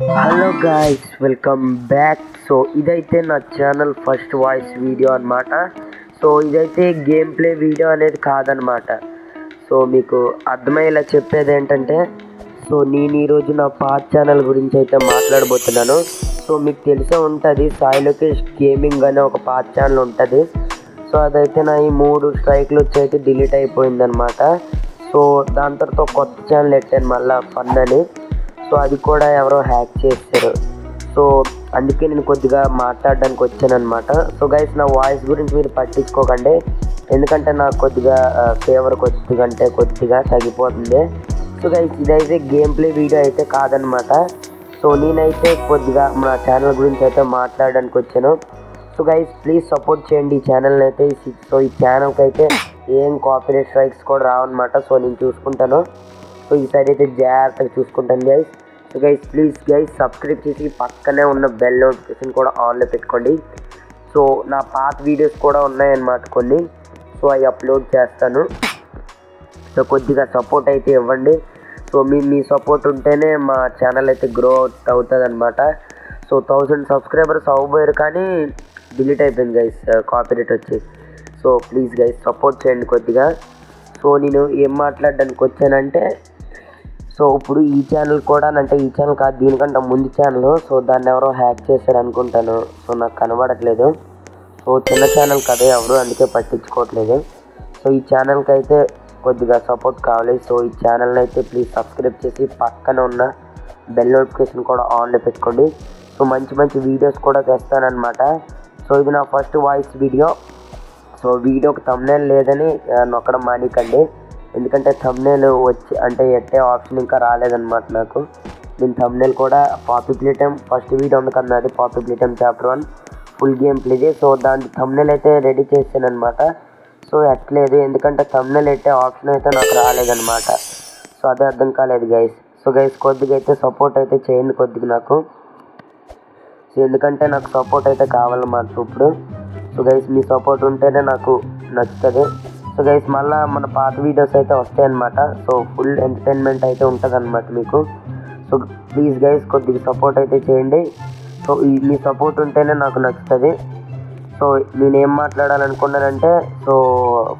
Hello guys, welcome back. So ఇదైతే నా channel first voice video అనమాట. సో ఇదైతే గేమ్ ప్లే వీడియో అనేది కాదనమాట. సో మీకు అర్థమయ్యేలా చెప్పేది ఏంటంటే, సో నేను ఈరోజు నా పాత ఛానల్ గురించి అయితే మాట్లాడబోతున్నాను. సో మీకు తెలిసే ఉంటుంది, సాయి లోకేష్ గేమింగ్ అనే ఒక పాత ఛానల్ ఉంటుంది. సో అదైతే నా ఈ 3 స్ట్రైక్లు వచ్చి అయితే డిలీట్ అయిపోయిందనమాట. సో దాని తర్వాత ఒక కొత్త ఛానల్ పెట్టాను మళ్ళీ ఫన్ అని. సో అది కూడా ఎవరో హ్యాక్ చేశారు. సో అందుకే నేను కొద్దిగా మాట్లాడడానికి వచ్చాను అనమాట. సో గైస్, నా వాయిస్ గురించి మీరు పట్టించుకోకండి, ఎందుకంటే నాకు కొద్దిగా ఫేవర్ కొద్దిగా తగ్గిపోతుంది. సో గైస్, ఇదైతే గేమ్ ప్లే వీడియో అయితే కాదనమాట. సో నేనైతే కొద్దిగా నా ఛానల్ గురించి అయితే మాట్లాడడానికి వచ్చాను. సో గైస్, ప్లీజ్ సపోర్ట్ చేయండి ఈ ఛానల్ని అయితే. సో ఈ ఛానల్కి అయితే ఏం కాపీరైట్ స్ట్రైక్స్ కూడా రావన్నమాట. సో నేను చూసుకుంటాను. సో ఈసారి అయితే జాగ్రత్తగా చూసుకుంటాను guys. So guys, please guys subscribe చేసి పక్కనే ఉన్న బెల్ నోటిఫికేషన్ కూడా ఆన్లో పెట్టుకోండి. సో నా పాత వీడియోస్ కూడా ఉన్నాయన్నమాట కొన్ని. సో అవి అప్లోడ్ చేస్తాను. సో కొద్దిగా సపోర్ట్ అయితే ఇవ్వండి. సో మీ సపోర్ట్ ఉంటేనే మా ఛానల్ అయితే గ్రో అవుతుంది అనమాట. సో 1000 సబ్స్క్రైబర్స్ అవ్వబోయారు, కానీ డిలీట్ అయిపోయింది గైస్ కాపీరైట్ వచ్చి. సో ప్లీజ్ గైస్ సపోర్ట్ చేయండి కొద్దిగా. సో నేను ఏం మాట్లాడడానికి వచ్చానంటే, సో ఇప్పుడు ఈ ఛానల్ కూడా, అంటే ఈ ఛానల్ కాదు, దీనికంటే ముందు ఛానల్. సో దాన్ని ఎవరో హ్యాక్ చేశారు అనుకుంటాను. సో నాకు కనబడట్లేదు. సో చిన్న ఛానల్ కదా ఎవరు, అందుకే పట్టించుకోవట్లేదు. సో ఈ ఛానల్కి అయితే కొద్దిగా సపోర్ట్ కావాలి. సో ఈ ఛానల్ని అయితే ప్లీజ్ సబ్స్క్రైబ్ చేసి పక్కన ఉన్న బెల్ నోటిఫికేషన్ కూడా ఆన్లో పెట్టుకోండి. సో మంచి మంచి వీడియోస్ కూడా తెస్తానన్నమాట. సో ఇది నా ఫస్ట్ వాయిస్ వీడియో. సో వీడియోకి థంబ్నెయిల్ లేదని నొక్కడం మానేకండి, ఎందుకంటే థంబ్నెయిల్ వచ్చి అంటే ఎట్టే ఆప్షన్ ఇంకా రాలేదన్నమాట నాకు. నేను థంబ్నెయిల్ కూడా Poppy Playtime first video ఉంది కదా, అది Poppy Playtime chapter 1 full game ప్లేది. సో దాని థంబ్నెయిల్ అయితే రెడీ చేశాను అనమాట. సో ఎట్లేదు, ఎందుకంటే థంబ్నెయిల్ ఎట్టే ఆప్షన్ అయితే నాకు రాలేదన్నమాట. సో అదే అర్థం కాలేదు గైస్. సో గైస్, కొద్దిగా అయితే సపోర్ట్ అయితే చేయండి కొద్దిగా నాకు. సో ఎందుకంటే నాకు సపోర్ట్ అయితే కావాలన్నమాట ఇప్పుడు. సో గైస్, మీ సపోర్ట్ ఉంటేనే నాకు నచ్చుతుంది. సో గైస్, మళ్ళీ మన పాత వీడియోస్ అయితే వస్తాయన్నమాట. సో ఫుల్ ఎంటర్టైన్మెంట్ అయితే ఉంటుంది అనమాట మీకు. సో ప్లీజ్ గైస్ కొద్దిగా సపోర్ట్ అయితే చేయండి. సో మీ సపోర్ట్ ఉంటేనే నాకు నచ్చుతుంది. సో నేనేం మాట్లాడాలనుకున్నానంటే, సో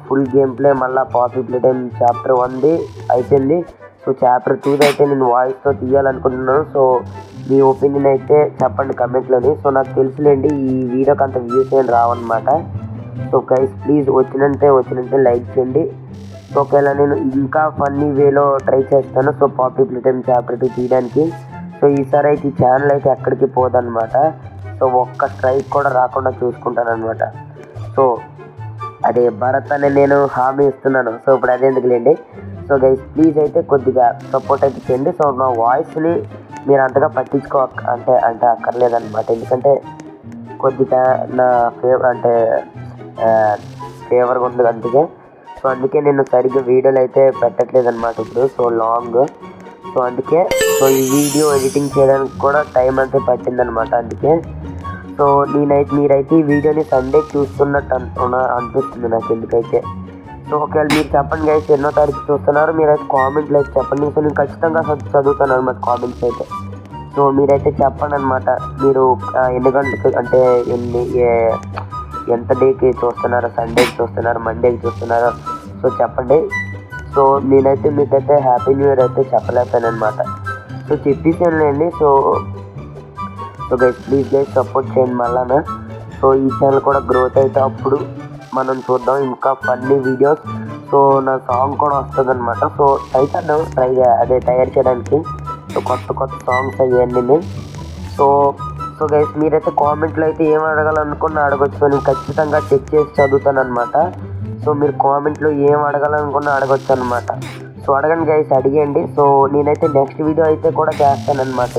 ఫుల్ గేమ్ ప్లే మళ్ళీ పాపీ ప్లే టైమ్ చాప్టర్ 1ది అయిపోయింది. సో చాప్టర్ 2ది అయితే నేను వాయిస్తో తీయాలనుకుంటున్నాను. సో మీ ఒపీనియన్ అయితే చెప్పండి కమెంట్లోని. సో నాకు తెలుసులేండి, ఈ వీడియోకి అంత వ్యూస్ ఏం రావన్నమాట. సో గైస్, ప్లీజ్ వచ్చినంటే లైక్ చేయండి. సో ఒకవేళ నేను ఇంకా ఫన్నీ వేలో ట్రై చేస్తాను. So poppy Playtime chapter 2 తీయడానికి. సో ఈసారి అయితే ఈ ఛానల్ అయితే ఎక్కడికి పోదన్నమాట. సో ఒక్క స్ట్రైక్ కూడా రాకుండా చూసుకుంటాను అనమాట. సో అదే భరత్ అని నేను హామీ ఇస్తున్నాను. సో ఇప్పుడు అదే ఎందుకులేండి. సో గైస్, ప్లీజ్ అయితే కొద్దిగా సపోర్ట్ అయితే చేయండి. సో నా వాయిస్ని మీరు అంతగా అంటే అక్కర్లేదన్నమాట, ఎందుకంటే కొద్దిగా నా ఫేవర్గా ఉంది అందుకే. సో అందుకే నేను సరిగ్గా వీడియోలు అయితే పెట్టట్లేదు అనమాట ఇప్పుడు. So long. సో అందుకే సో ఈ వీడియో ఎడిటింగ్ చేయడానికి కూడా టైం అంతే పట్టిందనమాట. అందుకే సో మీరైతే ఈ వీడియోని సండే చూస్తున్నట్టు అనిపిస్తుంది నాకు ఎందుకైతే. సో ఒకవేళ మీరు చెప్పండి గైస్, ఎన్నో తారీఖు చూస్తున్నారు మీరైతే కామెంట్లు అయితే చెప్పండి. సో నేను ఖచ్చితంగా చదువుతాను అనమాట కామెంట్స్ అయితే. సో మీరైతే చెప్పండి అనమాట, మీరు ఎన్ని గంటలకు అంటే ఎంత డేకి చూస్తున్నారో, సండేకి చూస్తున్నారో, మండేకి చూస్తున్నారో, సో చెప్పండి. సో నేనైతే మీకైతే హ్యాపీ న్యూ ఇయర్ అయితే చెప్పలేకపోయాను అనమాట. సో చెప్పేసానులేండి. So guys, please guys support చేయండి మళ్ళా. సో ఈ ఛానల్ కూడా గ్రోత్ అయితే అప్పుడు మనం చూద్దాం ఇంకా ఫన్నీ వీడియోస్. సో నా సాంగ్ కూడా వస్తుంది అనమాట. సో తయారు చేయడానికి. సో కొత్త సాంగ్స్ అయ్యాన్ని. సో గైస్, మీరైతే కామెంట్లో అయితే ఏం అడగాలనుకున్నా అడగచ్చు. సో నేను ఖచ్చితంగా చెక్ చేసి చదువుతాను అనమాట. సో మీరు కామెంట్లో ఏం అడగాలనుకున్నా అడగచ్చు అనమాట. సో అడగండి గైస్, అడిగండి. సో నేనైతే నెక్స్ట్ వీడియో అయితే కూడా చేస్తానన్నమాట,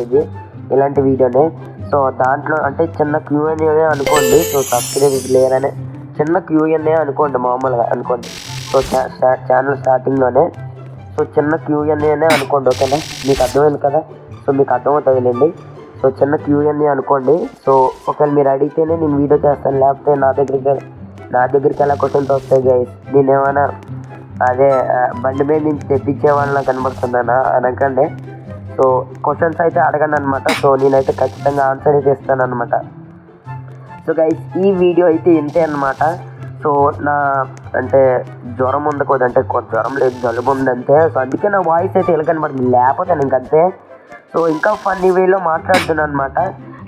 ఇలాంటి వీడియోనే. సో దాంట్లో అంటే చిన్న Q&A అనుకోండి. సో సబ్స్క్రైబ్ లేరనే చిన్న Q&A అనుకోండి, మామూలుగా అనుకోండి. సో ఛానల్ స్టార్టింగ్లోనే సో చిన్న Q&A అనుకోండి, ఓకేనా? మీకు అర్థమైంది కదా. సో మీకు అర్థమవుతుందిలేండి. సో చిన్న Q&A అనుకోండి. సో ఒకవేళ మీరు అడిగితేనే నేను వీడియో చేస్తాను, లేకపోతే నా దగ్గరికి ఎలా క్వశ్చన్స్ వస్తాయి గైస్. నేనేమైనా అదే బండి మీద నుంచి తెప్పించే వాళ్ళ కనబడుతుందనా అనకండి. సో క్వశ్చన్స్ అయితే అడగండి అనమాట. సో నేనైతే ఖచ్చితంగా ఆన్సర్ అయితే ఇస్తాను అనమాట. సో గైస్ ఈ వీడియో అయితే ఇంతే అనమాట. సో నా అంటే జ్వరం ఉంది కొద్ది, అంటే జ్వరం లేదు, జలుబు ఉందంతే. సో అందుకే నా వాయిస్ అయితే ఇలా కనబడుతుంది, లేకపోతే ఇంకంతే. సో ఇంకా ఫన్నీ వేలో మాట్లాడుతున్నాను అనమాట.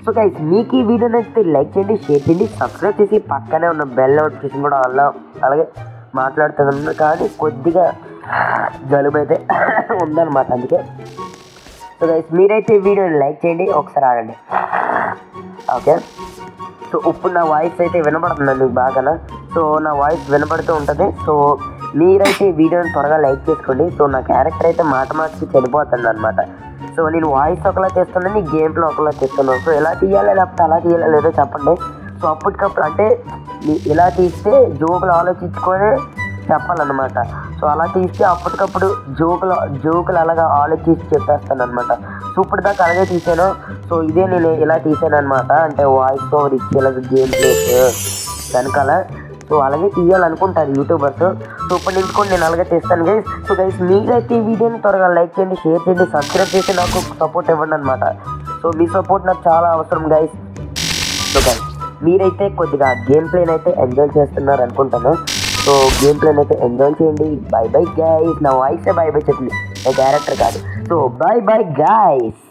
సో గైస్ మీకు ఈ వీడియో నచ్చితే లైక్ చేయండి, షేర్ చేయండి, సబ్స్క్రైబ్ చేసి పక్కనే ఉన్న బెల్ నోటిఫికేషన్ కూడా అలాగే మాట్లాడుతున్నాను. కానీ కొద్దిగా జలుబు అయితే ఉందన్నమాట అందుకే. సో గైస్ మీరైతే ఈ వీడియోని లైక్ చేయండి, ఒకసారి ఆగండి. ఓకే, సో ఇప్పుడు నా వాయిస్ అయితే వినపడుతుంది మీకు బాగా. సో నా వాయిస్ వినపడుతూ ఉంటుంది. సో మీరైతే ఈ వీడియోని త్వరగా లైక్ చేసుకోండి. సో నా క్యారెక్టర్ అయితే మాటికి చనిపోతుంది అనమాట. సో నేను వాయిస్ ఒకలా తీస్తున్నాను, నీ గేమ్ ప్లే ఒకలా తీస్తున్నాను. సో ఎలా తీయాలి లేకపోతే అలా తీయాలి లేదో చెప్పండి. సో అప్పటికప్పుడు అంటే ఇలా తీస్తే జోకులు ఆలోచించుకొని చెప్పాలన్నమాట. సో అలా తీస్తే అప్పటికప్పుడు జోకులు అలాగా ఆలోచించి చెప్పేస్తాను అనమాట. సో ఇప్పుడు దాకా అలాగే తీసాను. సో ఇదే నేను ఇలా తీసాను అనమాట, అంటే వాయిస్ ఓవర్ ఇచ్చేలాగా గేమ్ ప్లేస్ వెనకాల. సో అలాగే తీయాలనుకుంటారు యూట్యూబర్స్. సో ఇప్పుడు నుంచి కూడా నేను అలాగే తీస్తాను గైస్. సో గైస్ మీరైతే ఈ వీడియోని త్వరగా లైక్ చేయండి, షేర్ చేయండి, సబ్స్క్రైబ్ చేసి నాకు సపోర్ట్ ఇవ్వండి అనమాట. సో మీ సపోర్ట్ నాకు చాలా అవసరం గైస్. సో గైస్ మీరైతే కొద్దిగా గేమ్ ప్లేని అయితే ఎంజాయ్ చేస్తున్నారు అనుకుంటాను. సో గేమ్ ప్లేని అయితే ఎంజాయ్ చేయండి. By bye guys. నా వాయిసే బై బై చెప్పింది, నా క్యారెక్టర్ కాదు. So by bye guys.